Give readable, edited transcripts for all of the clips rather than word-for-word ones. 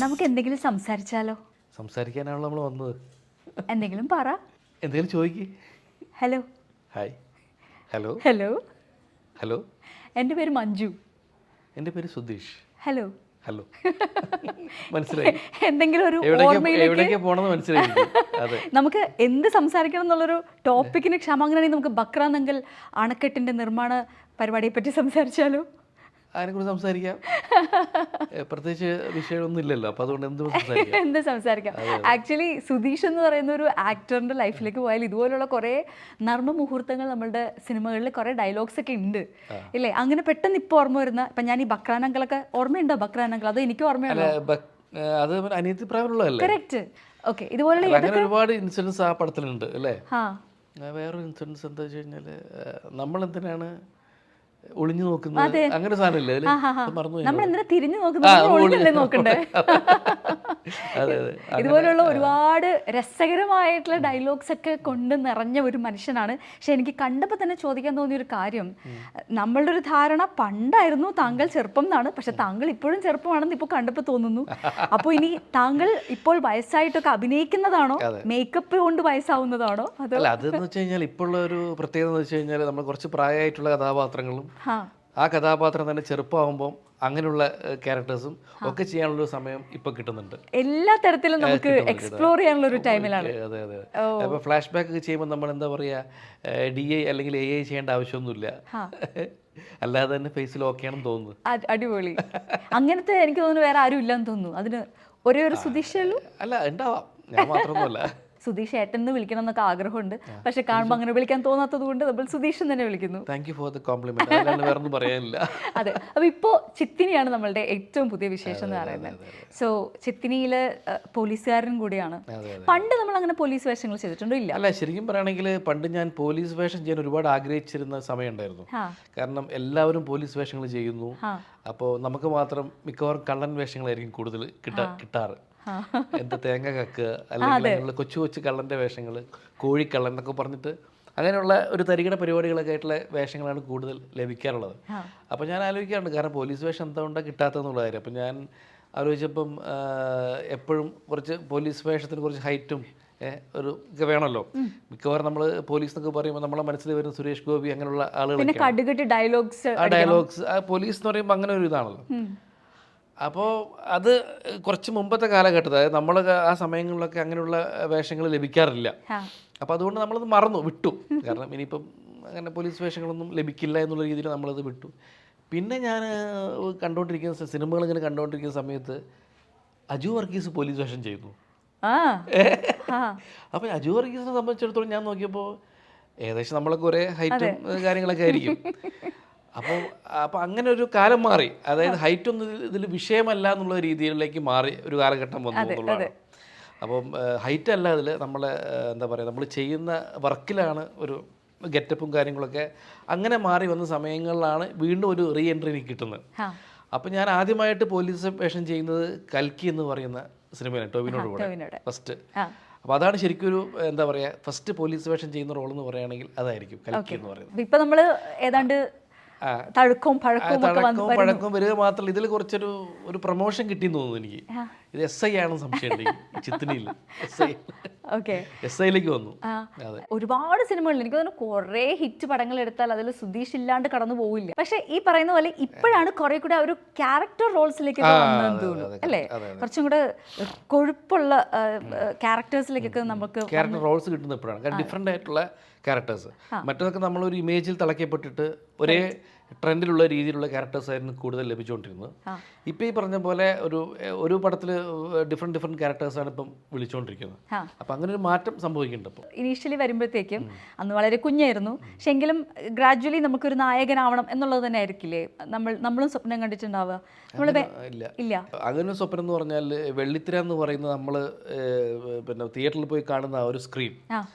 നമുക്ക് എന്തെങ്കിലും സംസാരിച്ചാലോ? സംസാരിക്കാനാണല്ലോ നമ്മൾ വന്നത്. എന്തെങ്കിലും പറ. എന്തെങ്കിലും ചോദിക്ക്. Hello. Hi. Hello. Hello. Hello. എൻ്റെ പേര് മഞ്ജു. എൻ്റെ പേര് സുധീഷ്. ഹലോ. ഹലോ. മനസ്സിലായി. എന്തെങ്കിലും ഒരു ഓർമ്മയിലേക്ക് എവിടേക്കാ പോണെന്ന് മനസ്സിലായി. അതെ, നമുക്ക് എന്ത് സംസാരിക്കണം എന്നുള്ളൊരു ടോപ്പിക്കിന് ക്ഷമ. അങ്ങനെയാണെങ്കിൽ നമുക്ക് ബക്രാനങ്കൽ അണക്കെട്ടിന്റെ നിർമ്മാണ പരിപാടിയെ പറ്റി സംസാരിച്ചാലോ? അതിനെക്കുറിച്ച് സംസാരിക്കാം. പ്രത്യേകിച്ച് വിഷയമൊന്നും ഇല്ലല്ലോ, അപ്പോൾ അതുകൊണ്ട് എന്തും സംസാരിക്കാം. എന്ത് സംസാരിക്കാം. ആക്ച്വലി സുധീഷ് എന്ന് പറയുന്ന ഒരു ആക്ടറിന്റെ ലൈഫിലേക്ക് പോയാൽ ഇതുപോലുള്ള കുറേ നർമ്മ മുഹൂർത്തങ്ങൾ നമ്മളുടെ സിനിമകളിൽ കുറേ ഡയലോഗ്സ് ഒക്കെ ഉണ്ട് ഇല്ലേ? അങ്ങനെ പെട്ടെന്ന് ഇപ്പോൾ ഓർമ്മ വരുന്ന ഇപ്പം ഞാൻ ഈ ബക്രാനങ്കളൊക്കെ ഓർമ്മയുണ്ടോ? ബക്രാനങ്കൾ അത് എനിക്ക് ഓർമ്മയുണ്ടോ? അത് അനിയത്തി പ്രായമുള്ളതല്ലേ? കറക്റ്റ്. ഓക്കെ. ഇതുപോലുള്ള അങ്ങനെ ഒരുപാട് ഇൻസിഡൻസ് ആ പടത്തിലുണ്ട് അല്ലേ? ആ വേറൊരു ഇൻസിഡൻസ് എന്താ വെച്ച് കഴിഞ്ഞാൽ, നമ്മളെന്തിനാണ് ഒളിഞ്ഞു നോക്കുന്നത്, അങ്ങനെ സാധനമില്ലേ അതിൽ? മറന്നു. നമ്മൾ എന്തിനാ തിരിഞ്ഞു നോക്കുന്നത്? നോക്കണ്ടേ? അതെ അതെ. ഇതുപോലുള്ള ഒരുപാട് രസകരമായിട്ടുള്ള ഡയലോഗ്സ് ഒക്കെ കൊണ്ട് നിറഞ്ഞ ഒരു മനുഷ്യനാണ്. പക്ഷെ എനിക്ക് കണ്ടപ്പോൾ തന്നെ ചോദിക്കാൻ തോന്നിയ ഒരു കാര്യം, നമ്മളുടെ ഒരു ധാരണ പണ്ടായിരുന്നു താങ്കൾ ചെറുപ്പം എന്നാണ്. പക്ഷെ താങ്കൾ ഇപ്പോഴും ചെറുപ്പമാണെന്ന് ഇപ്പോൾ കണ്ടപ്പോൾ തോന്നുന്നു. അപ്പോൾ ഇനി താങ്കൾ ഇപ്പോൾ വയസ്സായിട്ടൊക്കെ അഭിനയിക്കുന്നതാണോ, മേക്കപ്പ് കൊണ്ട് വയസ്സാവുന്നതാണോ? അല്ല, അതെന്ന് വെച്ച് കഴിഞ്ഞാൽ ഇപ്പോഴുള്ള ഒരു പ്രത്യേകത എന്ന് വെച്ച് കഴിഞ്ഞാൽ നമ്മൾ കുറച്ച് പ്രായമായിട്ടുള്ള കഥാപാത്രങ്ങളും ആ കഥാപാത്രം തന്നെ ചെറുപ്പമാകുമ്പോൾ അങ്ങനെയുള്ള ക്യാരക്ടേഴ്സും ഒക്കെ ചെയ്യാനുള്ള സമയം ഇപ്പൊ കിട്ടുന്നുണ്ട്. എല്ലാ തരത്തിലും നമുക്ക് എക്സ്പ്ലോർ ചെയ്യാനുള്ള ഒരു ടൈമിലാണ്. അതെ അതെ. അപ്പോൾ ഫ്ലാഷ് ബാക്ക് ഒക്കെ ചെയ്യുമ്പോൾ നമ്മൾ എന്താ പറയുക, DI അല്ലെങ്കിൽ AI ചെയ്യേണ്ട ആവശ്യമൊന്നുമില്ല. അല്ലാതെ തന്നെ ഫേസിൽ ഓക്കെയാണെന്ന് തോന്നുന്നു. അടിപൊളി. അങ്ങനത്തെ എനിക്ക് തോന്നുന്നു വേറെ ആരും ഇല്ലെന്ന് തോന്നുന്നു. അതിന് ഒരേ ഒരു സുധീഷേ ഉള്ളൂ. അല്ല, ഉണ്ടാവാം, ഞാൻ മാത്രമൊന്നുമല്ല. സുധീഷ് ഏട്ടൻ എന്ന് വിളിക്കണം എന്നൊക്കെ ആഗ്രഹമുണ്ട്. പക്ഷെ കാണുമ്പോൾ അങ്ങനെ വിളിക്കാൻ തോന്നാത്തത് കൊണ്ട് നമ്മൾ സുധീഷ് തന്നെ വിളിക്കുന്നു. Thank you for the compliment. അല്ലാണ്ട് വേറൊന്നും പറയാനില്ല. അതെ. അപ്പോൾ ഇപ്പോൾ ചിത്തിനിയാണ് നമ്മളുടെ ഏറ്റവും പുതിയ വിശേഷം എന്ന് പറയുന്നത്. സോ ചിത്തിനിയിൽ പോലീസുകാരൻ കൂടിയാണ്. പണ്ട് നമ്മൾ അങ്ങനെ പോലീസ് വേഷങ്ങൾ ചെയ്തിട്ടുണ്ടോ? ഇല്ല. അല്ല, ശരിക്കും പറയുകയാണെങ്കിൽ പണ്ട് ഞാൻ പോലീസ് വേഷം ചെയ്യാൻ ഒരുപാട് ആഗ്രഹിച്ചിരുന്ന സമയം ഉണ്ടായിരുന്നു. കാരണം എല്ലാവരും പോലീസ് വേഷങ്ങൾ ചെയ്യുന്നു. അപ്പോൾ നമുക്ക് മാത്രം മിക്കവാറും കള്ളൻ വേഷങ്ങളായിരിക്കും കൂടുതൽ കിട്ടാറ്. എന്താ തേങ്ങ കക്കുക, അല്ലെങ്കിൽ കൊച്ചു കൊച്ചു കള്ളൻ്റെ വേഷങ്ങൾ, കോഴിക്കള്ളൻ എന്നൊക്കെ പറഞ്ഞിട്ട് അങ്ങനെയുള്ള ഒരു തരികിട പരിപാടികളൊക്കെ ആയിട്ടുള്ള വേഷങ്ങളാണ് കൂടുതൽ ലഭിക്കാറുള്ളത്. അപ്പോൾ ഞാൻ ആലോചിക്കാറുണ്ട്, കാരണം പോലീസ് വേഷം എന്തുകൊണ്ടാണ് കിട്ടാത്തതെന്നുള്ള കാര്യം. അപ്പം ഞാൻ ആലോചിച്ചപ്പം എപ്പോഴും കുറച്ച് പോലീസ് വേഷത്തിന് കുറച്ച് ഹൈറ്റും ഒരു ഒക്കെ വേണമല്ലോ. മിക്കവാറും നമ്മൾ പോലീസ് എന്നൊക്കെ പറയുമ്പോൾ നമ്മളെ മനസ്സിൽ വരുന്ന സുരേഷ് ഗോപി അങ്ങനെയുള്ള ആളുകൾ, ഡയലോഗ്സ് പോലീസ് എന്ന് പറയുമ്പോൾ അങ്ങനെ ഒരു ഇതാണല്ലോ. അപ്പോൾ അത് കുറച്ച് മുമ്പത്തെ കാലഘട്ടത്തിൽ, അതായത് നമ്മൾ ആ സമയങ്ങളിലൊക്കെ അങ്ങനെയുള്ള വേഷങ്ങൾ ലഭിക്കാറില്ല. അപ്പോൾ അതുകൊണ്ട് നമ്മളത് വിട്ടു. കാരണം ഇനിയിപ്പം അങ്ങനെ പോലീസ് വേഷങ്ങളൊന്നും ലഭിക്കില്ല എന്നുള്ള രീതിയിൽ നമ്മളത് വിട്ടു. പിന്നെ ഞാൻ കണ്ടുകൊണ്ടിരിക്കുന്ന സിനിമകൾ ഇങ്ങനെ കണ്ടുകൊണ്ടിരിക്കുന്ന സമയത്ത് അജു വർഗീസ് പോലീസ് വേഷം ചെയ്യുന്നു. അപ്പോൾ അജു വർഗീസിനെ സംബന്ധിച്ചിടത്തോളം ഞാൻ നോക്കിയപ്പോൾ ഏകദേശം നമ്മളൊക്കെ ഒരേ ഹൈറ്റും കാര്യങ്ങളൊക്കെ ആയിരിക്കും. അപ്പോൾ അങ്ങനെ ഒരു കാലം മാറി. അതായത് ഹൈറ്റ് ഒന്നും ഇതിൽ വിഷയമല്ല എന്നുള്ള രീതിയിലേക്ക് മാറി ഒരു കാലഘട്ടം വന്നു എന്നുള്ളതാണ്. അപ്പം ഹൈറ്റ് അല്ല അതിൽ നമ്മളെ എന്താ പറയുക, നമ്മൾ ചെയ്യുന്ന വർക്കിലാണ് ഒരു ഗെറ്റപ്പും കാര്യങ്ങളൊക്കെ അങ്ങനെ മാറി വന്ന സമയങ്ങളിലാണ് വീണ്ടും ഒരു റീ എൻട്രി എനിക്ക് കിട്ടുന്നത്. അപ്പം ഞാൻ ആദ്യമായിട്ട് പോലീസ് വേഷം ചെയ്യുന്നത് കൽക്കി എന്ന് പറയുന്ന സിനിമയാണ്, ടോവിനോട് കൂടെ ഫസ്റ്റ്. അപ്പോൾ അതാണ് ശരിക്കും ഒരു എന്താ പറയുക, ഫസ്റ്റ് പോലീസ് വേഷം ചെയ്യുന്ന റോൾ എന്ന് പറയുകയാണെങ്കിൽ അതായിരിക്കും കൽക്കി എന്ന് പറയുന്നത്. ഇപ്പം നമ്മൾ ഏതാണ്ട് തഴക്കവും പഴക്കവും വരിക മാത്രമല്ല, ഇതിൽ കുറച്ചൊരു പ്രൊമോഷൻ കിട്ടിയെന്ന് തോന്നുന്നു എനിക്ക്. ഇത് SI ആണെന്ന് സംശയമുണ്ട് ചിത്തിനിയിൽ. SI വന്നു. ഒരുപാട് സിനിമകളിൽ എനിക്ക് തോന്നുന്നു കുറേ ഹിറ്റ് പടങ്ങൾ എടുത്താൽ അതിൽ സുധീഷ് ഇല്ലാണ്ട് കടന്നു പോവില്ല. പക്ഷെ ഈ പറയുന്ന പോലെ ഇപ്പോഴാണ് കുറെ കൂടെ ഒരു ക്യാരക്ടർ റോൾസിലേക്ക് വന്നതെന്ന് തോന്നുന്നു അല്ലേ? കുറച്ചും കൂടെ കൊഴുപ്പുള്ള ക്യാരക്ടേഴ്സിലേക്കൊക്കെ നമുക്ക് ക്യാരക്ടർ റോൾസ് കിട്ടുന്നത് ഇപ്പോഴാണ്. കാരണം ഡിഫറെൻ്റ് ആയിട്ടുള്ള ക്യാരക്ടേഴ്സ്. മറ്റൊക്കെ നമ്മളൊരു ഇമേജിൽ തളയ്ക്കപ്പെട്ടിട്ട് ഒരേ ട്രെൻഡിലുള്ള രീതിയിലുള്ള ക്യാരക്ടേഴ്സ് ആയിരുന്നു കൂടുതൽ ലഭിച്ചുകൊണ്ടിരുന്നത്. ഇപ്പം ഈ പറഞ്ഞ പോലെ ഒരു പടത്തിൽ ഡിഫറെൻറ്റ് ക്യാരക്ടേഴ്സാണ് ഇപ്പം വിളിച്ചുകൊണ്ടിരിക്കുന്നത്. അപ്പം അങ്ങനെ ഒരു മാറ്റം സംഭവിക്കുന്നുണ്ട്. ഇപ്പോൾ ഇനീഷ്യലി വരുമ്പോഴത്തേക്കും അന്ന് വളരെ കുഞ്ഞായിരുന്നു. പക്ഷെ എങ്കിലും ഗ്രാജുവലി നമുക്കൊരു നായകനാവണം എന്നുള്ളത് തന്നെ ആയിരിക്കില്ലേ നമ്മളും സ്വപ്നം കണ്ടിട്ടുണ്ടാവുക? ഇല്ല, അങ്ങനെ സ്വപ്നം എന്ന് പറഞ്ഞാൽ വെള്ളിത്തിര എന്ന് പറയുന്നത് നമ്മൾ പിന്നെ തിയേറ്ററിൽ പോയി കാണുന്ന ആ ഒരു സ്ക്രീൻ,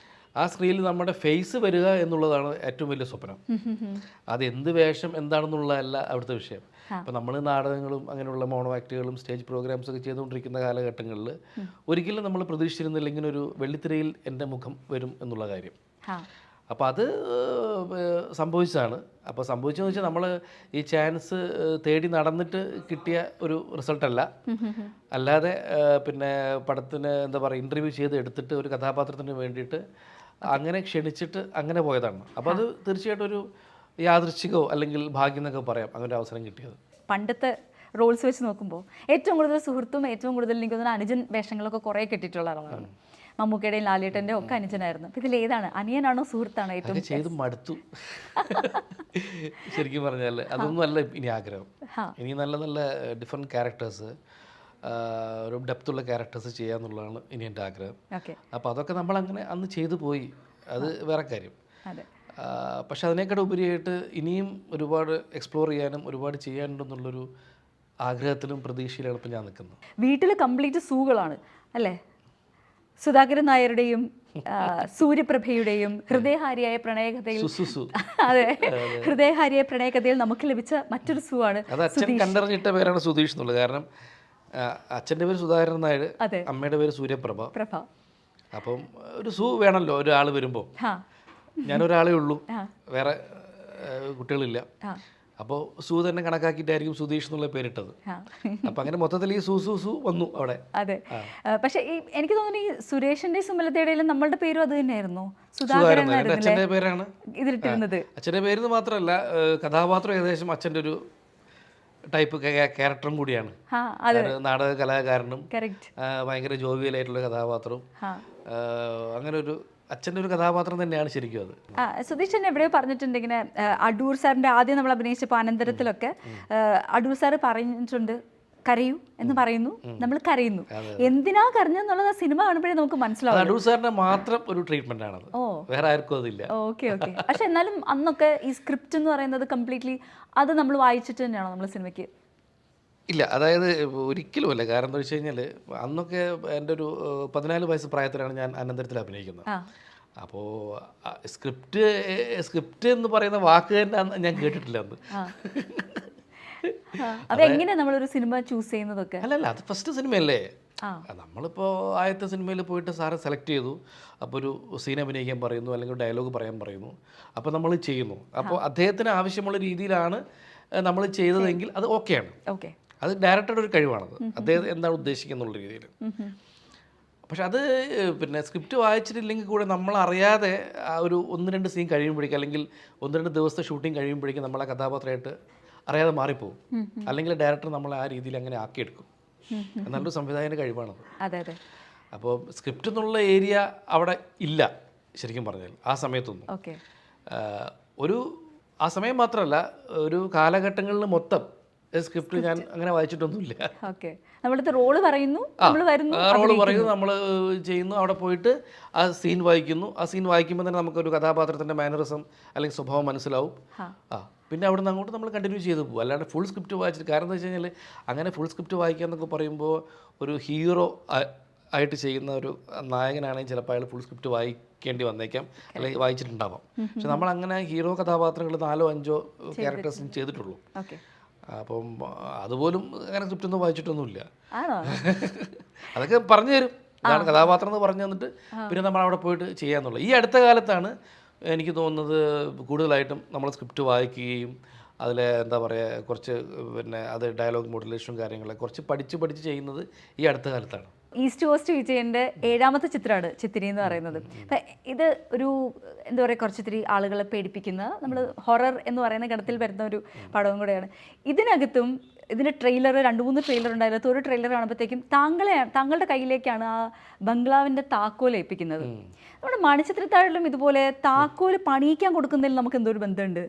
ആ സ്ക്രീനിൽ നമ്മുടെ ഫേസ് വരിക എന്നുള്ളതാണ് ഏറ്റവും വലിയ സ്വപ്നം. അത് എന്ത് വേഷം എന്താണെന്നുള്ളതല്ല അവിടുത്തെ വിഷയം. അപ്പോൾ നമ്മൾ നാടകങ്ങളും അങ്ങനെയുള്ള മോണോ ആക്ടുകളും സ്റ്റേജ് പ്രോഗ്രാംസ് ഒക്കെ ചെയ്തുകൊണ്ടിരിക്കുന്ന കാലഘട്ടങ്ങളിൽ ഒരിക്കലും നമ്മൾ പ്രതീക്ഷിച്ചിരുന്നില്ല ഇങ്ങനെ ഒരു വെള്ളിത്തിരയിൽ എൻ്റെ മുഖം വരും എന്നുള്ള കാര്യം. അപ്പോൾ അത് സംഭവിച്ചതാണ്. അപ്പോൾ സംഭവിച്ചതെന്ന് വെച്ചാൽ നമ്മൾ ഈ ചാൻസ് തേടി നടന്നിട്ട് കിട്ടിയ ഒരു റിസൾട്ടല്ല. അല്ലാതെ പിന്നെ പടത്തിന് എന്താ പറയുക ഇൻ്റർവ്യൂ ചെയ്ത് എടുത്തിട്ട് ഒരു കഥാപാത്രത്തിന് വേണ്ടിയിട്ട് അങ്ങനെ ക്ഷണിച്ചിട്ട് അങ്ങനെ പോയതാണ്. അപ്പോൾ അത് തീർച്ചയായിട്ടും ഒരു യാദൃച്ഛികമോ അല്ലെങ്കിൽ ഭാഗ്യം എന്നൊക്കെ പറയാം അങ്ങനെ ഒരു അവസരം കിട്ടിയത്. പണ്ടത്തെ റോൾസ് വെച്ച് നോക്കുമ്പോൾ ഏറ്റവും കൂടുതൽ സുഹൃത്തും ഏറ്റവും കൂടുതൽ എനിക്ക് തോന്നുന്നു അനുജൻ വേഷങ്ങളൊക്കെ കുറേ കിട്ടിയിട്ടുള്ള ആളാണ്. മമ്മൂക്കയുടെയും ലാലേട്ടൻ്റെയും ഒക്കെ അനുജനായിരുന്നു. അപ്പോൾ ഇതിൽ ഏതാണ്, അനിയനാണോ സുഹൃത്താണോ ഏറ്റവും? ചെയ്ത് മടുത്തു ശരിക്കും പറഞ്ഞാൽ. അതൊന്നും അല്ല ഇനി ആഗ്രഹം. ഇനി നല്ല നല്ല ഡിഫറെൻറ്റ് ക്യാരക്ടേഴ്സ്, ഒരു ഡെപ്തുള്ള ക്യാരക്ടേഴ്സ് ചെയ്യാന്നുള്ളതാണ് ഇനി എൻ്റെ ആഗ്രഹം. അപ്പോൾ അതൊക്കെ നമ്മളങ്ങനെ അന്ന് ചെയ്തു പോയി, അത് വേറെ കാര്യം. പക്ഷെ അതിനേക്കാൾ ഉപരിയായിട്ട് ഇനിയും ഒരുപാട് എക്സ്പ്ലോർ ചെയ്യാനും ഒരുപാട് ചെയ്യാനുണ്ടെന്നുള്ളൊരു ആഗ്രഹത്തിലും പ്രതീക്ഷയിലാണ് ഇപ്പം ഞാൻ നിൽക്കുന്നത്. വീട്ടിൽ കംപ്ലീറ്റ് സൂകളാണ് അല്ലേ? സുധാകരൻ നായരുടെയും സൂര്യപ്രഭയുടെയും ഹൃദയഹാരിയായ പ്രണയകഥയിൽ, അതെ, ഹൃദയഹാരിയായ പ്രണയകഥയിൽ നമുക്ക് ലഭിച്ച മറ്റൊരു സൂ ആണ്. അത് അച്ഛൻ കണ്ടറിഞ്ഞിട്ട പേരാണ് സുധീഷ് എന്നുള്ളത്. കാരണം അച്ഛൻ്റെ പേര് സുധാകരൻ നായർ, അമ്മയുടെ പേര് സൂര്യപ്രഭ. അപ്പം ഒരു സൂ വേണമല്ലോ ഒരാൾ വരുമ്പോൾ. ഞാനൊരാളേ ഉള്ളൂ, വേറെ കുട്ടികളില്ല. അപ്പോൾ സൂ തന്നെ കണക്കാക്കിയിട്ടായിരിക്കും സുധീഷ് എന്നുള്ള പേരിട്ടത്. അപ്പം അങ്ങനെ മൊത്തത്തിൽ ഈ സൂ വന്നു അവിടെ. അതെ, പക്ഷേ എനിക്ക് തോന്നുന്നു ഈ സുരേഷിന്റെ സുമലതയുടെയും നമ്മളുടെ പേരും അത് തന്നെയായിരുന്നു, സുധാകരൻ. അച്ഛൻ്റെ പേരാണ് ഇതിലിട്ടിരുന്നത്. അച്ഛൻ്റെ പേരെന്ന് മാത്രമല്ല, കഥാപാത്രം ഏകദേശം അച്ഛൻ്റെ ഒരു ടൈപ്പ് ക്യാരക്ടറും കൂടിയാണ്. നാടക കലാകാരനും ഭയങ്കര ജോവിയലായിട്ടുള്ള കഥാപാത്രവും, അങ്ങനെ ഒരു അച്ഛൻ്റെ ഒരു കഥാപാത്രം തന്നെയാണ് ശരിക്കും അത്. സുധീഷൻ എവിടെയോ പറഞ്ഞിട്ടുണ്ട് ഇങ്ങനെ, അടൂർ സാറിൻ്റെ ആദ്യം നമ്മൾ അഭിനയിച്ചപ്പോൾ ആനന്ദരത്തിലൊക്കെ അടൂർ സാറ് പറഞ്ഞിട്ടുണ്ട് കരയൂ എന്ന് പറയുന്നു, നമ്മൾ കരയുന്നു. എന്തിനാ കരഞ്ഞെന്നുള്ളത് സിനിമ കാണുമ്പോഴേ നമുക്ക് മനസ്സിലാവും. അടൂർ സാറിന്റെ മാത്രം ഒരു ട്രീറ്റ്മെന്റ് ആണ്, വേറെ ആർക്കും അതില്ല. ഓക്കെ. പക്ഷെ എന്നാലും അന്നൊക്കെ ഈ സ്ക്രിപ്റ്റ് എന്ന് പറയുന്നത് കംപ്ലീറ്റ്ലി അത് നമ്മൾ വായിച്ചിട്ട് തന്നെയാണോ നമ്മൾ സിനിമയ്ക്ക്? ഇല്ല, അതായത് ഒരിക്കലും അല്ല. കാരണം എന്താ വെച്ച് കഴിഞ്ഞാൽ അന്നൊക്കെ എൻ്റെ ഒരു 14 വയസ്സ് പ്രായത്തിലാണ് ഞാൻ അനന്തരത്തിൽ അഭിനയിക്കുന്നത്. അപ്പോൾ സ്ക്രിപ്റ്റ് എന്ന് പറയുന്ന വാക്ക് തന്നെ ഞാൻ കേട്ടിട്ടില്ല അന്ന്. അതെങ്ങനെ നമ്മളൊരു സിനിമ ചൂസ് ചെയ്യുന്നതൊക്കെ? അല്ലല്ല, അത് ഫസ്റ്റ് സിനിമയല്ലേ. നമ്മളിപ്പോൾ ആദ്യത്തെ സിനിമയിൽ പോയിട്ട് സാറെ സെലക്ട് ചെയ്തു, അപ്പോൾ ഒരു സീൻ അഭിനയിക്കാൻ പറയുന്നു, അല്ലെങ്കിൽ ഡയലോഗ് പറയാൻ പറയുന്നു, അപ്പോൾ നമ്മൾ ചെയ്യുന്നു. അപ്പോൾ അദ്ദേഹത്തിന് ആവശ്യമുള്ള രീതിയിലാണ് നമ്മൾ ചെയ്തതെങ്കിൽ അത് ഓക്കെയാണ്. അത് ഡയറക്ടറുടെ ഒരു കഴിവാണത്, അദ്ദേഹം എന്താണ് ഉദ്ദേശിക്കുന്നുള്ള രീതിയിൽ. പക്ഷെ അത് പിന്നെ സ്ക്രിപ്റ്റ് വായിച്ചിട്ടില്ലെങ്കിൽ കൂടെ നമ്മളറിയാതെ ആ ഒരു 1-2 സീൻ കഴിയുമ്പോഴേക്കും, അല്ലെങ്കിൽ 1-2 ദിവസത്തെ ഷൂട്ടിംഗ് കഴിയുമ്പോഴേക്കും നമ്മളെ കഥാപാത്രമായിട്ട് അറിയാതെ മാറിപ്പോകും. അല്ലെങ്കിൽ ഡയറക്ടർ നമ്മളെ ആ രീതിയിൽ അങ്ങനെ ആക്കിയെടുക്കും. നല്ലൊരു സംവിധായകൻ്റെ കഴിവാണത്. അപ്പോൾ സ്ക്രിപ്റ്റ് എന്നുള്ള ഏരിയ അവിടെ ഇല്ല ശരിക്കും പറഞ്ഞാൽ ആ സമയത്തൊന്നും. ആ സമയം മാത്രമല്ല, ഒരു കാലഘട്ടങ്ങളിൽ മൊത്തം സ്ക്രിപ്റ്റ് ഞാൻ അങ്ങനെ വായിച്ചിട്ടൊന്നുമില്ല. റോള് പറയുന്നു, നമ്മൾ ചെയ്യുന്നു, അവിടെ പോയിട്ട് ആ സീൻ വായിക്കുന്നു. ആ സീൻ വായിക്കുമ്പോൾ തന്നെ നമുക്കൊരു കഥാപാത്രത്തിൻ്റെ മാനറിസം അല്ലെങ്കിൽ സ്വഭാവം മനസ്സിലാവും. പിന്നെ അവിടെ നിന്ന് അങ്ങോട്ട് നമ്മൾ കണ്ടിന്യൂ ചെയ്ത് പോകും. അല്ലാണ്ട് ഫുൾ സ്ക്രിപ്റ്റ് വായിച്ചിട്ട്, കാരണം എന്താ വെച്ച് കഴിഞ്ഞാൽ അങ്ങനെ ഫുൾ സ്ക്രിപ്റ്റ് വായിക്കുക എന്നൊക്കെ പറയുമ്പോൾ ഒരു ഹീറോ ആയിട്ട് ചെയ്യുന്ന ഒരു നായകനാണെങ്കിൽ ചിലപ്പോൾ അയാൾ ഫുൾ സ്ക്രിപ്റ്റ് വായിക്കേണ്ടി വന്നേക്കാം, അല്ലെങ്കിൽ വായിച്ചിട്ടുണ്ടാവാം. പക്ഷെ നമ്മൾ അങ്ങനെ ഹീറോ കഥാപാത്രങ്ങൾ 4-5 ക്യാരക്ടേഴ്സും ചെയ്തിട്ടുള്ളൂ. അപ്പം അതുപോലും അങ്ങനെ സ്ക്രിപ്റ്റ് ഒന്നും വായിച്ചിട്ടൊന്നുമില്ല. അതൊക്കെ പറഞ്ഞു തരും, ഇതാണ് കഥാപാത്രം എന്ന് പറഞ്ഞു തന്നിട്ട് പിന്നെ നമ്മൾ അവിടെ പോയിട്ട് ചെയ്യാന്നുള്ളത്. ഈ അടുത്ത കാലത്താണ് എനിക്ക് തോന്നുന്നത് കൂടുതലായിട്ടും നമ്മൾ സ്ക്രിപ്റ്റ് വായിക്കുകയും അതിൽ എന്താ പറയുക കുറച്ച് പിന്നെ അത് ഡയലോഗ് മോഡുലേഷനും കാര്യങ്ങളൊക്കെ കുറച്ച് പഠിച്ച് ചെയ്യുന്നത് ഈ അടുത്ത കാലത്താണ്. ഈസ്റ്റ് കോസ്റ്റ് വിജയൻ്റെ 7ാമത്തെ ചിത്രമാണ് ചിത്തിരി എന്ന് പറയുന്നത്. ഇത് ഒരു എന്താ പറയുക, കുറച്ചിത്തിരി ആളുകളെ പേടിപ്പിക്കുന്ന, നമ്മൾ ഹൊറർ എന്ന് പറയുന്ന ഗണത്തിൽ വരുന്ന ഒരു പടവും കൂടെയാണ്. ഇതിനകത്തും ഇതിൻ്റെ ട്രെയിലർ 2-3 ട്രെയിലർ ഉണ്ടായിരുന്നത്. ഒരു ട്രെയിലർ കാണുമ്പോഴത്തേക്കും താങ്കളുടെ കയ്യിലേക്കാണ് ആ ബംഗ്ലാവിൻ്റെ താക്കോൽ ഏൽപ്പിക്കുന്നത്. നമ്മുടെ മണിച്ചിത്രത്താഴിലും ഇതുപോലെ താക്കോൽ പണിയിക്കാൻ കൊടുക്കുന്നതിൽ നമുക്ക് എന്തോ ഒരു ബന്ധമുണ്ട്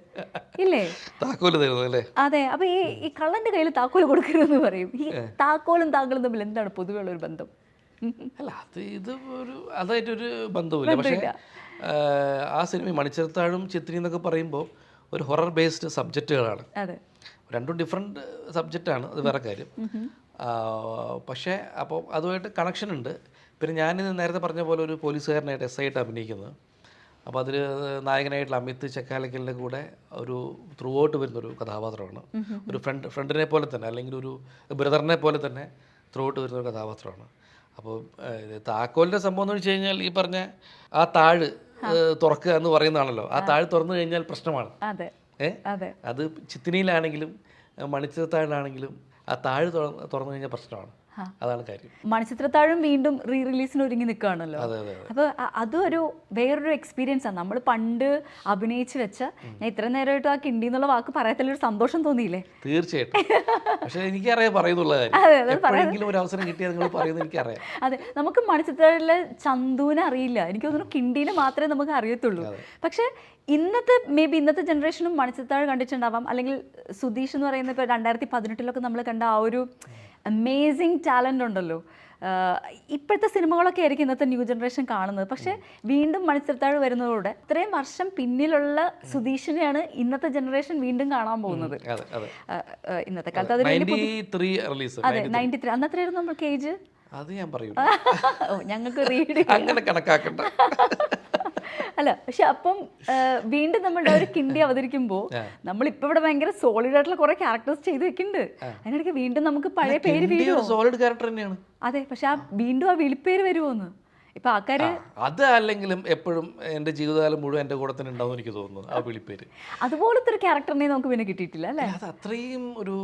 ഇല്ലേ? അതെ. അപ്പൊ ഈ കള്ളന്റെ കയ്യിൽ താക്കോൽ കൊടുക്കരുതെന്ന് പറയും. ഈ താക്കോലും താങ്കളും തമ്മിൽ എന്താണ് പൊതുവെയുള്ള ഒരു ബന്ധം? അല്ല, അതായിട്ടൊരു ബന്ധവുമില്ല. പക്ഷേ ആ സിനിമ മണിച്ചിത്രത്താഴും ചിത്രി എന്നൊക്കെ പറയുമ്പോൾ ഒരു ഹൊറർ ബേസ്ഡ് സബ്ജക്റ്റുകളാണ്. രണ്ടും ഡിഫറെൻറ്റ് സബ്ജക്റ്റാണ്, അത് വേറെ കാര്യം. പക്ഷേ അപ്പോൾ അതുമായിട്ട് കണക്ഷൻ ഉണ്ട്. പിന്നെ ഞാൻ നേരത്തെ പറഞ്ഞ പോലെ ഒരു പോലീസുകാരനായിട്ട് SI ആയിട്ട് അഭിനയിക്കുന്നത്. അപ്പോൾ അതിൽ നായകനായിട്ടുള്ള അമിത് ചക്കാലക്കലിൻ്റെ കൂടെ ഒരു ത്രൂ ഔട്ട് വരുന്നൊരു കഥാപാത്രമാണ്. ഒരു ഫ്രണ്ടിനെ പോലെ തന്നെ, അല്ലെങ്കിൽ ഒരു ബ്രദറിനെ പോലെ തന്നെ ത്രൂ ഔട്ട് വരുന്നൊരു കഥാപാത്രമാണ്. അപ്പോൾ താക്കോലിൻ്റെ സംഭവം എന്ന് വെച്ച് കഴിഞ്ഞാൽ ഈ പറഞ്ഞ ആ താഴ് തുറക്കുക എന്ന് പറയുന്നതാണല്ലോ. ആ താഴ് തുറന്നു കഴിഞ്ഞാൽ പ്രശ്നമാണ്. അതെ അതെ. അത് ചിത്തിനിയിലാണെങ്കിലും മണിച്ചിത്രത്താഴിലാണെങ്കിലും ആ താഴ് തുറന്നു കഴിഞ്ഞാൽ പ്രശ്നമാണ്. അതാണ് കാര്യം. മണിച്ചിത്രത്താഴും വീണ്ടും റീ റിലീസിന് ഒരുങ്ങി നിൽക്കുകയാണല്ലോ. അതെ അതെ. അപ്പോൾ അതും വേറൊരു എക്സ്പീരിയൻസ് ആണ്. നമ്മൾ പണ്ട് അഭിനയിച്ച് വെച്ച, ഞാൻ ഇത്ര നേരമായിട്ട് ആ കിണ്ടി എന്നുള്ള വാക്ക് പറയത്തില്ല, ഒരു സന്തോഷം തോന്നിയില്ലേ? തീർച്ചയായിട്ടും. പക്ഷേ എനിക്കറിയാം പറയുന്നുള്ള കാര്യം. എപ്പോഴെങ്കിലും ഒരു അവസരം കിട്ടിയാൽ നിങ്ങൾ പറയുന്നത് എനിക്കറിയാം. അതെ, നമുക്ക് മണിച്ചിത്രത്താഴിലെ ചന്തുവിനെ അറിയില്ല. എനിക്ക് തോന്നുന്നു കിണ്ടീനെ മാത്രമേ നമുക്ക് അറിയത്തുള്ളൂ. പക്ഷേ ഇന്നത്തെ ജനറേഷനും മണിച്ചിത്രത്താഴ് കണ്ടിട്ടുണ്ടാവാം. അല്ലെങ്കിൽ സുധീഷ് എന്ന് പറയുന്ന ഇപ്പോൾ 2018 നമ്മൾ കണ്ട ആ ഒരു അമേസിങ് ടാലൻ്റ് ഉണ്ടല്ലോ. ഇപ്പോഴത്തെ സിനിമകളൊക്കെ ആയിരിക്കും ഇന്നത്തെ ന്യൂ ജനറേഷൻ കാണുന്നത്. പക്ഷേ വീണ്ടും മണിച്ചിത്രത്താഴ് വരുന്നതോടെ ഇത്രയും വർഷം പിന്നിലുള്ള സുധീഷിനെയാണ് ഇന്നത്തെ ജനറേഷൻ വീണ്ടും കാണാൻ പോകുന്നത്. ഇന്നത്തെ കാലത്ത് അത് 93 അന്നത്രയായിരുന്നു നമ്മൾ കേജ്. അത് ഞാൻ പറയും. ഞങ്ങൾക്ക് റീഡ് അങ്ങനെ കണക്കാക്കണ്ട. അല്ല, പക്ഷെ അപ്പം വീണ്ടും നമ്മളുടെ ഒരു കിണ്ടി അവതരിക്കുമ്പോൾ നമ്മളിപ്പോ ഇവിടെ ഭയങ്കര സോളിഡ് ആയിട്ടുള്ള കുറെ ക്യാരക്ടേഴ്സ് ചെയ്ത് വെക്കുന്നുണ്ട്. അതിനിടയ്ക്ക് വീണ്ടും നമുക്ക് പഴയ പേര് വീഴുമോ? സോളിഡ് ക്യാരക്ടർ തന്നെയാണ്. അതെ, പക്ഷെ ആ വീണ്ടും ആ വിളിപ്പേര് വരുമോന്ന് ഇപ്പൊ ആൾക്കാര്. അത് അല്ലെങ്കിലും എപ്പോഴും എന്റെ ജീവിതകാലം മുഴുവൻ എന്റെ കൂടെ തന്നെ ഉണ്ടാവും എനിക്ക് തോന്നുന്നു ആ വിളിപ്പേര്. അതുപോലത്തെ ഒരു ക്യാരക്ടറിനെ നമുക്ക് പിന്നെ കിട്ടിയിട്ടില്ല അല്ലേ? അത് അത്രയും ഒരു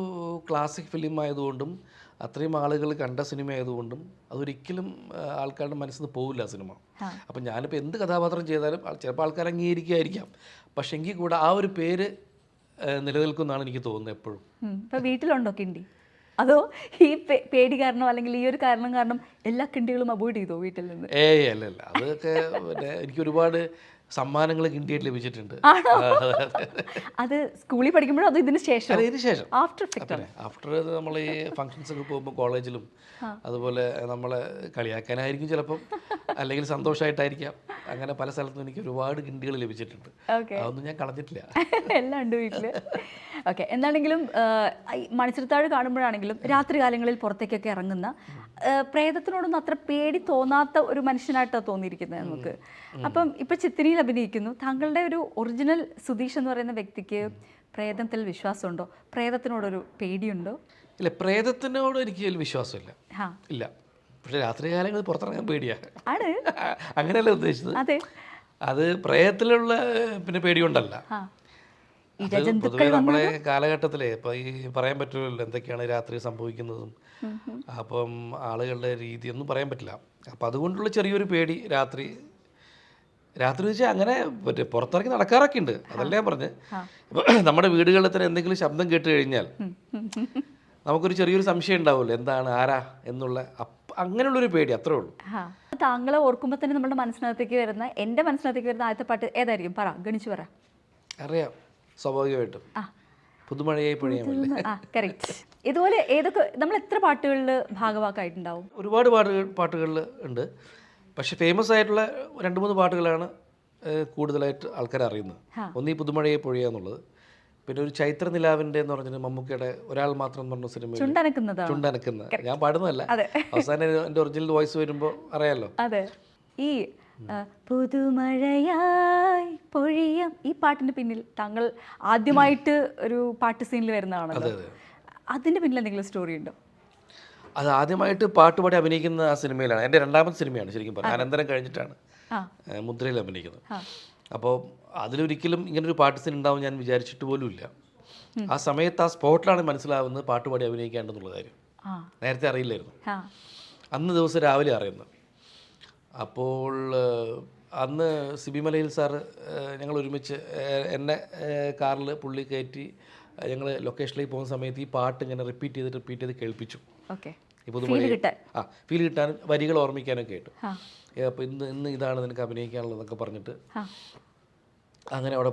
ക്ലാസിക് ഫിലിം ആയതുകൊണ്ടും അത്രയും ആളുകൾ കണ്ട സിനിമ ആയതുകൊണ്ടും അതൊരിക്കലും ആൾക്കാരുടെ മനസ്സിൽ നിന്ന് പോകില്ല ആ സിനിമ. അപ്പം ഞാനിപ്പോൾ എന്ത് കഥാപാത്രം ചെയ്താലും ചിലപ്പോൾ ആൾക്കാർ അംഗീകരിക്കുമായിരിക്കാം, പക്ഷെ എങ്കിൽ കൂടെ ആ ഒരു പേര് നിലനിൽക്കുന്നതാണ് എനിക്ക് തോന്നുന്നത് എപ്പോഴും. ഇപ്പം വീട്ടിലുണ്ടോ കിണ്ടി? അതോ ഈ പേടി കാരണം അല്ലെങ്കിൽ ഈ ഒരു കാരണം എല്ലാ കിണ്ടികളും അവോയ്ഡ് ചെയ്തോ വീട്ടിൽ നിന്ന്? അല്ലല്ല, അതൊക്കെ എനിക്ക് ഒരുപാട് സമ്മാനങ്ങൾ കിണ്ടിയായിട്ട് ലഭിച്ചിട്ടുണ്ട്. അത് സ്കൂളിൽ പഠിക്കുമ്പോഴോ അതോ ഇതിന് ശേഷം? ഇതിന് ശേഷം. ആഫ്റ്റർ നമ്മൾ ഈ ഫംഗ്ഷൻസ് ഒക്കെ പോകുമ്പോൾ കോളേജിലും അതുപോലെ നമ്മളെ കളിയാക്കാനായിരിക്കും ചിലപ്പം, അല്ലെങ്കിൽ സന്തോഷമായിട്ടായിരിക്കാം, അങ്ങനെ പല സ്ഥലത്തും എനിക്ക് ഒരുപാട് കിണ്ടികൾ ലഭിച്ചിട്ടുണ്ട്. അതൊന്നും ഞാൻ കളഞ്ഞിട്ടില്ല. എല്ലാം ഉണ്ട് വീട്ടില്. ഓക്കെ, എന്താണെങ്കിലും മണിച്ചിത്രത്താഴ് കാണുമ്പോഴാണെങ്കിലും രാത്രി കാലങ്ങളിൽ പുറത്തേക്കൊക്കെ ഇറങ്ങുന്ന പ്രേതത്തിനോടൊന്നും അത്ര പേടി തോന്നാത്ത ഒരു മനുഷ്യനായിട്ടാണ് തോന്നിയിരിക്കുന്നത് നമുക്ക്. അപ്പം ഇപ്പൊ ചിത്തിനിയിൽ അഭിനയിക്കുന്നു. താങ്കളുടെ ഒരു ഒറിജിനൽ സുധീഷ് എന്ന് പറയുന്ന വ്യക്തിക്ക് പ്രേതത്തിൽ വിശ്വാസമുണ്ടോ? പ്രേതത്തിനോടൊരു പേടിയുണ്ടോ? ഇല്ല, പ്രേതത്തിനോട് എനിക്ക് വലിയ വിശ്വാസമില്ല. ഇല്ല, പക്ഷെ രാത്രി കാലങ്ങളിൽ പുറത്തിറങ്ങാൻ പേടിയാണ്. അങ്ങനെയല്ല ഉദ്ദേശിച്ചത്. അത് പ്രേതത്തിലുള്ള പിന്നെ പേടിയുണ്ടല്ല. പൊതുവെ നമ്മളെ കാലഘട്ടത്തിലെ ഇപ്പൊ ഈ പറയാൻ പറ്റില്ലല്ലോ എന്തൊക്കെയാണ് രാത്രി സംഭവിക്കുന്നതും. അപ്പം ആളുകളുടെ രീതിയൊന്നും പറയാൻ പറ്റില്ല. അപ്പം അതുകൊണ്ടുള്ള ചെറിയൊരു പേടി രാത്രി വെച്ചാൽ അങ്ങനെ പുറത്തിറങ്ങി നടക്കാറൊക്കെ ഉണ്ട്. അതല്ല ഞാൻ പറഞ്ഞ്, ഇപ്പം നമ്മുടെ വീടുകളിൽ തന്നെ എന്തെങ്കിലും ശബ്ദം കേട്ട് കഴിഞ്ഞാൽ നമുക്കൊരു ചെറിയൊരു സംശയം ഉണ്ടാവുമല്ലോ, എന്താണ് ആരാ എന്നുള്ള, അങ്ങനെയുള്ളൊരു പേടി, അത്രേ ഉള്ളൂ. താങ്കളെ ഓർക്കുമ്പോൾ തന്നെ നമ്മുടെ എൻ്റെ മനസ്സിനകത്തേക്ക് വരുന്ന ആദ്യത്തെ പാട്ട് ഏതായിരിക്കും? പറ, ഗണിച്ചു പറ. അറിയാം, സ്വാഭാവികമായിട്ടും പുതുമഴയായി പൊഴിയാമല്ലേ. കറക്റ്റ്. ഇതുപോലെ ഏതൊക്കെ നമ്മൾ എത്ര പാട്ടുകളിൽ ഭാഗവാക്കായിട്ടുണ്ടാവും? ഒരുപാട് പാട്ടുകളിൽ ഉണ്ട്. പക്ഷെ ഫേമസ് ആയിട്ടുള്ള 2-3 പാട്ടുകളാണ് കൂടുതലായിട്ട് ആൾക്കാർ അറിയുന്നത്. ഒന്ന് ഈ പുതുമഴയെ പൊഴിയുക എന്നുള്ളത്, പിന്നെ ഒരു ചൈത്ര നിലാവിൻ്റെ എന്ന് പറഞ്ഞിട്ട് മമ്മൂക്കയുടെ ഒരാൾ മാത്രം എന്ന് പറഞ്ഞ സിനിമ, ചുണ്ടനക്കുന്ന, ഞാൻ പാടുന്നതല്ല, അവസാനം എൻ്റെ ഒറിജിനൽ വോയിസ് വരുമ്പോൾ അറിയാമല്ലോ. അതെ, ഈ പുതുമഴയായി പൊഴിയാം, ഈ പാട്ടിന്റെ പിന്നിൽ താങ്കൾ ആദ്യമായിട്ട് ഒരു പാട്ട് സീനിൽ വരുന്നതാണല്ലോ. അതിന്റെ പിന്നിൽ എന്തെങ്കിലും സ്റ്റോറി ഉണ്ടോ? അത് ആദ്യമായിട്ട് പാട്ടുപാടി അഭിനയിക്കുന്ന ആ സിനിമയിലാണ്. എൻ്റെ 2ാമത്തെ സിനിമയാണ് ശരിക്കും പറഞ്ഞാൽ. അനന്തരം കഴിഞ്ഞിട്ടാണ് മുദ്രയിൽ അഭിനയിക്കുന്നത്. അപ്പോൾ അതിലൊരിക്കലും ഇങ്ങനൊരു പാട്ട് സീൻ ഉണ്ടാവും ഞാൻ വിചാരിച്ചിട്ട് പോലും ഇല്ല. ആ സമയത്ത് ആ സ്പോട്ടിലാണ് മനസ്സിലാവുന്നത് പാട്ടുപാടി അഭിനയിക്കേണ്ടെന്നുള്ള കാര്യം. നേരത്തെ അറിയില്ലായിരുന്നു, അന്ന് ദിവസം രാവിലെ അറിയുന്നത്. അപ്പോൾ അന്ന് സിബി മലയിൽ സാറ് ഞങ്ങൾ ഒരുമിച്ച് എന്നെ കാറിൽ പുള്ളി കയറ്റി ഞങ്ങൾ ലൊക്കേഷനിലേക്ക് പോകുന്ന സമയത്ത് ഈ പാട്ട് ഇങ്ങനെ റിപ്പീറ്റ് ചെയ്ത് കേൾപ്പിച്ചു. ഈ പുതുമഴ ഫീൽ കിട്ടാനും വരികൾ ഓർമ്മിക്കാനൊക്കെ ആയിട്ട്. അപ്പോൾ ഇന്ന് ഇതാണ് നിനക്ക് അഭിനയിക്കാനുള്ളതെന്നൊക്കെ പറഞ്ഞിട്ട് അങ്ങനെ അവിടെ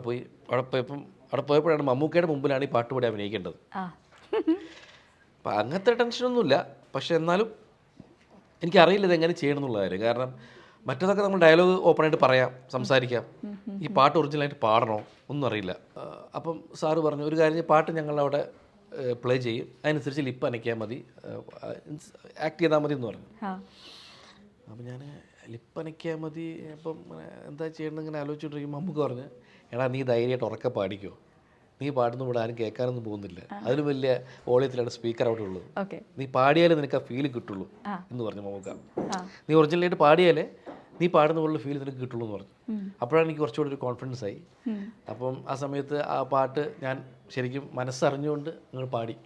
പോയപ്പോഴാണ് മമ്മൂക്കയുടെ മുമ്പിലാണ് ഈ പാട്ടുപാടി അഭിനയിക്കേണ്ടത്. അപ്പം അങ്ങനത്തെ ടെൻഷനൊന്നുമില്ല. പക്ഷെ എന്നാലും എനിക്കറിയില്ല ഇതെങ്ങനെ ചെയ്യണം എന്നുള്ള കാര്യം. കാരണം മറ്റേതൊക്കെ നമ്മൾ ഡയലോഗ് ഓപ്പണായിട്ട് പറയാം, സംസാരിക്കാം. ഈ പാട്ട് ഒറിജിനലായിട്ട് പാടണോ ഒന്നും അറിയില്ല. അപ്പം സാറ് പറഞ്ഞു, ഒരു കാര്യം, പാട്ട് ഞങ്ങളവിടെ പ്ലേ ചെയ്യും, അതിനനുസരിച്ച് ലിപ്പ് അനയ്ക്കാൻ മതി, ആക്ട് ചെയ്താൽ മതി എന്ന് പറഞ്ഞു. അപ്പം ഞാൻ ലിപ്പ് അനയ്ക്കാൻ മതി, അപ്പം എന്താ ചെയ്യണമെന്ന് ഇങ്ങനെ ആലോചിച്ചുകൊണ്ടിരിക്കുമ്പോൾ നമുക്ക് പറഞ്ഞു, എടാ നീ ധൈര്യമായിട്ട് ഉറക്കെ പാടിക്കോ, നീ പാടുന്ന ഇവിടെ ആരും കേൾക്കാനൊന്നും പോകുന്നില്ല, അതിലും വലിയ വോളിയത്തിലാണ് സ്പീക്കർ അവിടെ ഉള്ളത്, ഓക്കെ. നീ പാടിയാലേ നിനക്ക് ആ ഫീൽ കിട്ടുള്ളൂ എന്ന് പറഞ്ഞു മമ്മൂക്ക. നീ ഒറിജിനലായിട്ട് പാടിയാലേ നീ പാടുന്ന പോലുള്ള ഫീൽ നിനക്ക് കിട്ടുള്ളൂ എന്ന് പറഞ്ഞു. അപ്പോഴാണ് എനിക്ക് കുറച്ചുകൂടി ഒരു കോൺഫിഡൻസ് ആയി. അപ്പം ആ സമയത്ത് ആ പാട്ട് ഞാൻ ശരിക്കും മനസ്സറിഞ്ഞുകൊണ്ട് നിങ്ങൾ പാടി.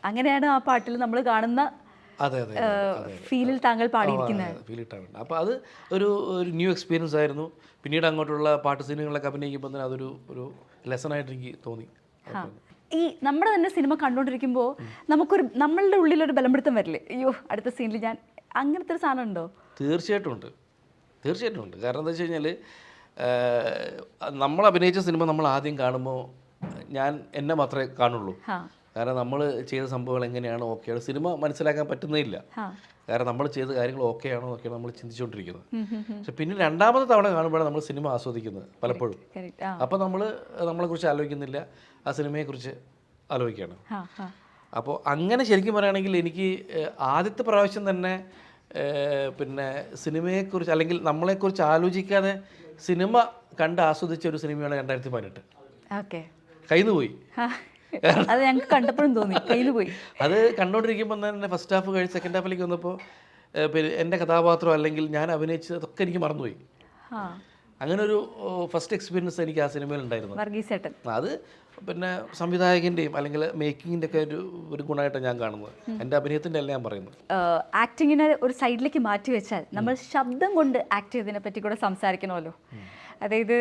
അങ്ങനെയാണ് ആ പാട്ടിൽ നമ്മൾ കാണുന്ന അതെ അതെ ഫീലിൽ താങ്കൾ പാടിയിരിക്കുന്നത്. ഫീൽ ഇട്ടാണ്. അപ്പോൾ അത് ഒരു ന്യൂ എക്സ്പീരിയൻസ് ആയിരുന്നു. പിന്നീട് അങ്ങോട്ടുള്ള പാട്ട് സീനുകളൊക്കെ അഭിനയിക്കുമ്പോൾ തന്നെ അതൊരു ലെസണായിട്ട് എനിക്ക് തോന്നി. ഈ നമ്മുടെ തന്നെ സിനിമ കണ്ടുകൊണ്ടിരിക്കുമ്പോൾ നമ്മളുടെ ഉള്ളിലൊരു ബലംപിടുത്തം വരില്ലേ, അയ്യോ അടുത്ത സീനിൽ ഞാൻ, അങ്ങനത്തെ ഒരു സാധനം ഉണ്ടോ? തീർച്ചയായിട്ടും ഉണ്ട്. കാരണം എന്താ വെച്ച് കഴിഞ്ഞാൽ നമ്മൾ അഭിനയിച്ച സിനിമ നമ്മൾ ആദ്യം കാണുമ്പോൾ എന്നെ മാത്രമേ കാണുള്ളൂ. കാരണം നമ്മൾ ചെയ്ത സംഭവങ്ങൾ എങ്ങനെയാണ്, ഓക്കെയാണ്, സിനിമ മനസ്സിലാക്കാൻ പറ്റുന്നേ ഇല്ല. കാരണം നമ്മൾ ചെയ്ത കാര്യങ്ങൾ ഓക്കെ ആണോ എന്നൊക്കെയാണ് നമ്മൾ ചിന്തിച്ചുകൊണ്ടിരിക്കുന്നത്. പക്ഷെ പിന്നെ രണ്ടാമത്തെ തവണ കാണുമ്പോഴാണ് നമ്മൾ സിനിമ ആസ്വദിക്കുന്നത് പലപ്പോഴും. അപ്പോൾ നമ്മളെക്കുറിച്ച് ആലോചിക്കുന്നില്ല, ആ സിനിമയെക്കുറിച്ച് ആലോചിക്കുകയാണ്. അപ്പോൾ അങ്ങനെ ശരിക്കും പറയുകയാണെങ്കിൽ എനിക്ക് ആദ്യത്തെ പ്രാവശ്യം തന്നെ പിന്നെ സിനിമയെക്കുറിച്ച് അല്ലെങ്കിൽ നമ്മളെക്കുറിച്ച് ആലോചിക്കാതെ സിനിമ കണ്ട് ആസ്വദിച്ച ഒരു സിനിമയാണ് 2018. ഓക്കെ, കയ്യിൽ പോയി. അത് ഞങ്ങൾക്ക് കണ്ടപ്പോഴും തോന്നി കയ്യിൽ പോയി. അത് കണ്ടുകൊണ്ടിരിക്കുമ്പോൾ തന്നെ ഫസ്റ്റ് ഹാഫ് കഴിഞ്ഞ് സെക്കൻഡ് ഹാഫിലേക്ക് വന്നപ്പോൾ പിന്നെ എൻ്റെ കഥാപാത്രം അല്ലെങ്കിൽ ഞാൻ അഭിനയിച്ചതൊക്കെ എനിക്ക് മറന്നുപോയി. അങ്ങനെ ഒരു ഫസ്റ്റ് എക്സ്പീരിയൻസ് എനിക്ക് ആ സിനിമയിൽ ഉണ്ടായിരുന്നു. വർഗീസേട്ടൻ അത് പിന്നെ സംവിധായകൻ്റെയും അല്ലെങ്കിൽ മേക്കിങ്ങിൻ്റെ ഒക്കെ ഒരു ഗുണമായിട്ടാണ് ഞാൻ കാണുന്നത്. എൻ്റെ അഭിനയത്തിൻ്റെ അല്ല ഞാൻ പറയുന്നത്. ആക്ടിങ്ങിനെ ഒരു സൈഡിലേക്ക് മാറ്റി വെച്ചാൽ നമ്മൾ ശബ്ദം കൊണ്ട് ആക്ട് ചെയ്തതിനെ പറ്റി കൂടെ സംസാരിക്കണമല്ലോ. അതായത്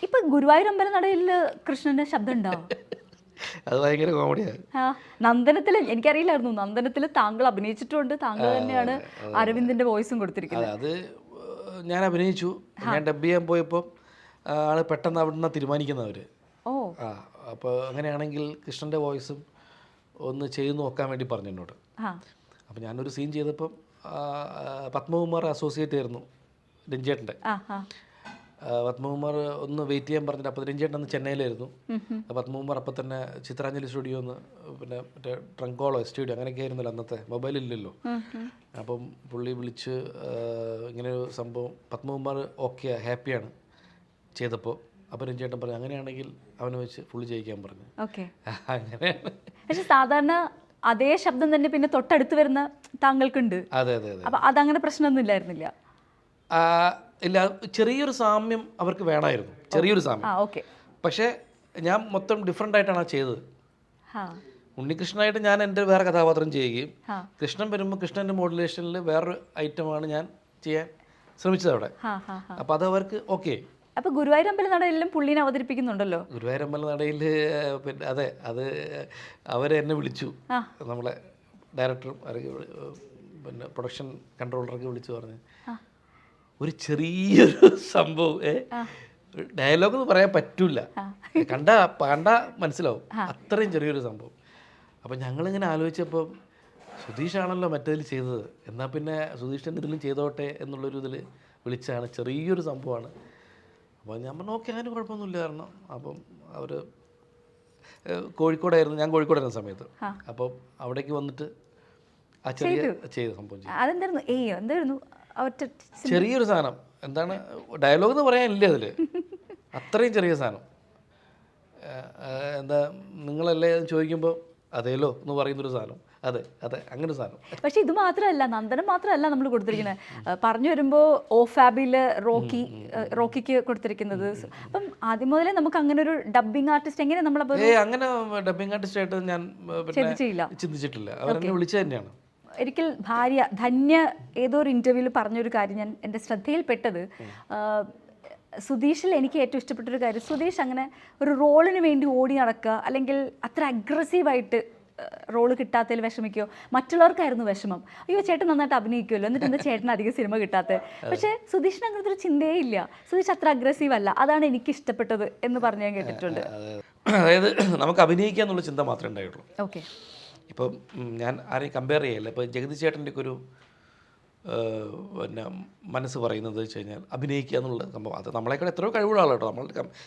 ഇപ്പം ഗുരുവായൂർ അമ്പലനടയിൽ കൃഷ്ണൻ്റെ ശബ്ദം ഉണ്ടാവും. അത് ഭയങ്കര കോമഡിയാണ്. നന്ദനത്തിൽ എനിക്കറിയില്ലായിരുന്നു, നന്ദനത്തിൽ താങ്കൾ അഭിനയിച്ചിട്ടുണ്ട്, താങ്കൾ തന്നെയാണ് അരവിന്ദിന്റെ വോയിസും കൊടുത്തിരിക്കുന്നത്. അത് ഞാൻ അഭിനയിച്ചു. ഞാൻ ഡബ് ചെയ്യാൻ പോയപ്പോൾ ആള് പെട്ടെന്ന് അവിടുന്ന് തീരുമാനിക്കുന്നവർ. അപ്പോൾ അങ്ങനെയാണെങ്കിൽ കൃഷ്ണൻ്റെ വോയിസും ഒന്ന് ചെയ്ത് നോക്കാൻ വേണ്ടി പറഞ്ഞു എന്നോട്. അപ്പോൾ ഞാനൊരു സീൻ ചെയ്തപ്പം പത്മകുമാർ അസോസിയേറ്റ് ആയിരുന്നു രഞ്ജേട്ടൻ്റെ. പത്മകുമാർ ഒന്ന് വെയിറ്റ് ചെയ്യാൻ പറഞ്ഞിട്ട്, അപ്പോൾ രഞ്ജേട്ടൻ അന്ന് ചെന്നൈയിലായിരുന്നു. പത്മകുമാർ അപ്പം തന്നെ ചിത്രാഞ്ജലി സ്റ്റുഡിയോ ഒന്ന് പിന്നെ മറ്റേ ട്രങ്കോളോ സ്റ്റുഡിയോ അങ്ങനെയൊക്കെ ആയിരുന്നല്ലോ അന്നത്തെ, മൊബൈലില്ലല്ലോ. അപ്പം പുള്ളി വിളിച്ച് ഇങ്ങനെ ഒരു സംഭവം, പത്മകുമാർ ഓക്കെ ഹാപ്പിയാണ് ചെയ്തപ്പോൾ. അപ്പോൾ രഞ്ജേട്ടൻ പറഞ്ഞു അങ്ങനെയാണെങ്കിൽ അവനെ വെച്ച് ഫുള്ള് ചെയ്യിക്കാൻ പറഞ്ഞു. ഓക്കെ, അങ്ങനെയാണ്. പക്ഷെ സാധാരണ അതേ ശബ്ദം തന്നെ പിന്നെ തൊട്ടടുത്ത് വരുന്ന താങ്കൾക്കുണ്ട്. അതെ അതെ അതെ. അപ്പം അതങ്ങനെ പ്രശ്നമൊന്നും ഇല്ലായിരുന്നില്ല? ഇല്ല, ചെറിയൊരു സാമ്യം അവർക്ക് വേണമായിരുന്നു, ചെറിയൊരു സാമ്യം. പക്ഷേ ഞാൻ മൊത്തം ഡിഫറെൻ്റ് ആയിട്ടാണ് ചെയ്തത്. ഉണ്ണികൃഷ്ണനായിട്ട് ഞാൻ എൻ്റെ വേറെ കഥാപാത്രം ചെയ്യുകയും കൃഷ്ണൻ വരുമ്പോൾ കൃഷ്ണൻ്റെ മോഡുലേഷനിൽ വേറൊരു ഐറ്റമാണ് ഞാൻ ചെയ്യാൻ ശ്രമിച്ചത് അവിടെ. അപ്പോൾ അത് അവർക്ക് ഓക്കെ. അപ്പോൾ ഗുരുവായൂർ അമ്പലനടയിലും പുള്ളീനെ അവതരിപ്പിക്കുന്നുണ്ടല്ലോ. ഗുരുവായൂർ അമ്പലനടയിൽ പിന്നെ അതെ, അത് അവരെന്നെ വിളിച്ചു, നമ്മളെ ഡയറക്ടറും പിന്നെ പ്രൊഡക്ഷൻ കൺട്രോളറൊക്കെ വിളിച്ചു പറഞ്ഞ് ഒരു ചെറിയൊരു സംഭവം, ഡയലോഗ് എന്ന് പറയാൻ പറ്റൂല, കണ്ട മനസ്സിലാവും, അത്രയും ചെറിയൊരു സംഭവം. അപ്പം ഞങ്ങളിങ്ങനെ ആലോചിച്ചപ്പം സുധീഷാണല്ലോ മറ്റേതിൽ ചെയ്തത്, എന്നാൽ പിന്നെ സുധീഷിൻ്റെ ഇതിലും ചെയ്തോട്ടെ എന്നുള്ളൊരു ഇതിൽ വിളിച്ചാണ്. ചെറിയൊരു സംഭവമാണ്. അപ്പോൾ ഞാൻ പറഞ്ഞു ഓക്കെ, അതിന് കുഴപ്പമൊന്നുമില്ല. കാരണം അപ്പം അവർ കോഴിക്കോടായിരുന്നു, ഞാൻ കോഴിക്കോടായിരുന്ന സമയത്ത്. അപ്പം അവിടേക്ക് വന്നിട്ട് ആ ചെറിയ ചെയ്ത സംഭവം എന്തായിരുന്നു ചെറിയൊരു സാധനം. എന്താണ് ഡയലോഗ് എന്ന് പറയാനില്ല അതിൽ, അത്രയും ചെറിയ സാധനം. എന്താ നിങ്ങളല്ലേ ചോദിക്കുമ്പോൾ അതേലോ എന്ന് പറയുന്നൊരു സാധനം. അതെ അതെ, അങ്ങനെ ഒരു സാധനം. പക്ഷെ ഇത് മാത്രമല്ല, നന്ദനം മാത്രമല്ല നമ്മൾ കൊടുത്തിരിക്കുന്നത്. പറഞ്ഞു വരുമ്പോൾ ഓഫാബില് റോക്കിക്ക് കൊടുത്തിരിക്കുന്നത്. അപ്പം ആദ്യം മുതലേ നമുക്ക് അങ്ങനെ ഒരു ഡബിങ് ആർട്ടിസ്റ്റ് എങ്ങനെ നമ്മളപ്പോൾ അങ്ങനെ ഡബിങ് ആർട്ടിസ്റ്റ് ആയിട്ട് ഞാൻ ചിന്തിച്ചിട്ടില്ല. അവരെന്നെ വിളിച്ചത് തന്നെയാണ്. ഒരിക്കൽ ഭാര്യ ധന്യ ഏതോ ഒരു ഇൻ്റർവ്യൂവിൽ പറഞ്ഞൊരു കാര്യം ഞാൻ എൻ്റെ ശ്രദ്ധയിൽപ്പെട്ടത്, സുധീഷിൽ എനിക്ക് ഏറ്റവും ഇഷ്ടപ്പെട്ടൊരു കാര്യം, സുധീഷ് അങ്ങനെ ഒരു റോളിന് വേണ്ടി ഓടി നടക്കുക അല്ലെങ്കിൽ അത്ര അഗ്രസീവായിട്ട് റോള് കിട്ടാത്തതിൽ വിഷമിക്കുകയോ, മറ്റുള്ളവർക്കായിരുന്നു വിഷമം, അയ്യോ ചേട്ടൻ നന്നായിട്ട് അഭിനയിക്കുമല്ലോ എന്നിട്ട് എന്താ ചേട്ടന് അധികം സിനിമ കിട്ടാത്തത്. പക്ഷേ സുധീഷിന് അങ്ങനത്തെ ഒരു ചിന്തയേ ഇല്ല, സുധീഷ് അത്ര അഗ്രസീവ് അല്ല, അതാണ് എനിക്ക് ഇഷ്ടപ്പെട്ടത് എന്ന് പറഞ്ഞു ഞാൻ കേട്ടിട്ടുണ്ട്. അതായത് നമുക്ക് അഭിനയിക്കുക എന്നുള്ള ചിന്ത മാത്രമേ ഉണ്ടായിട്ടുള്ളൂ. ഓക്കെ, ഇപ്പം ഞാൻ ആരെയും കമ്പയർ ചെയ്യല്ല. ഇപ്പോൾ ജഗതി ചേട്ടൻ്റെ ഒരു പിന്നെ മനസ്സ് പറയുന്നത് വെച്ച് കഴിഞ്ഞാൽ അഭിനയിക്കുക എന്നുള്ള സംഭവം, അത് നമ്മളെക്കാൾ എത്രയോ കഴിവുള്ള കേട്ടോ, നമ്മൾ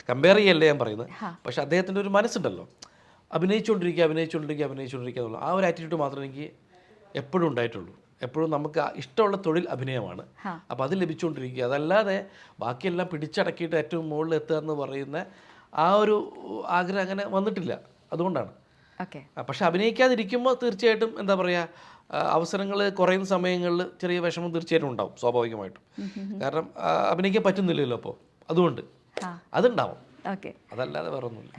കമ്പയർ ചെയ്യല്ലേ ഞാൻ പറയുന്നത്. പക്ഷെ അദ്ദേഹത്തിൻ്റെ ഒരു മനസ്സുണ്ടല്ലോ, അഭിനയിച്ചുകൊണ്ടിരിക്കുക എന്നുള്ള ആ ഒരു ആറ്റിറ്റ്യൂഡ് മാത്രമേ എനിക്ക് എപ്പോഴും ഉണ്ടായിട്ടുള്ളൂ. എപ്പോഴും നമുക്ക് ഇഷ്ടമുള്ള തൊഴിൽ അഭിനയമാണ്. അപ്പോൾ അത് ലഭിച്ചുകൊണ്ടിരിക്കുക, അതല്ലാതെ ബാക്കിയെല്ലാം പിടിച്ചടക്കിയിട്ട് ഏറ്റവും മുകളിൽ എത്തുക എന്ന് പറയുന്ന ആ ഒരു ആഗ്രഹം അങ്ങനെ വന്നിട്ടില്ല, അതുകൊണ്ടാണ്. ഓക്കെ. പക്ഷെ അഭിനയിക്കാതിരിക്കുമ്പോൾ തീർച്ചയായിട്ടും എന്താ പറയുക, അവസരങ്ങൾ കുറയുന്ന സമയങ്ങളിൽ ചെറിയ വിഷമം തീർച്ചയായിട്ടും ഉണ്ടാവും സ്വാഭാവികമായിട്ടും. കാരണം അഭിനയിക്കാൻ പറ്റുന്നില്ലല്ലോ അപ്പോൾ, അതുകൊണ്ട് അതുണ്ടാവും. ഓക്കെ. അതല്ലാതെ വേറെ ഒന്നുമില്ല.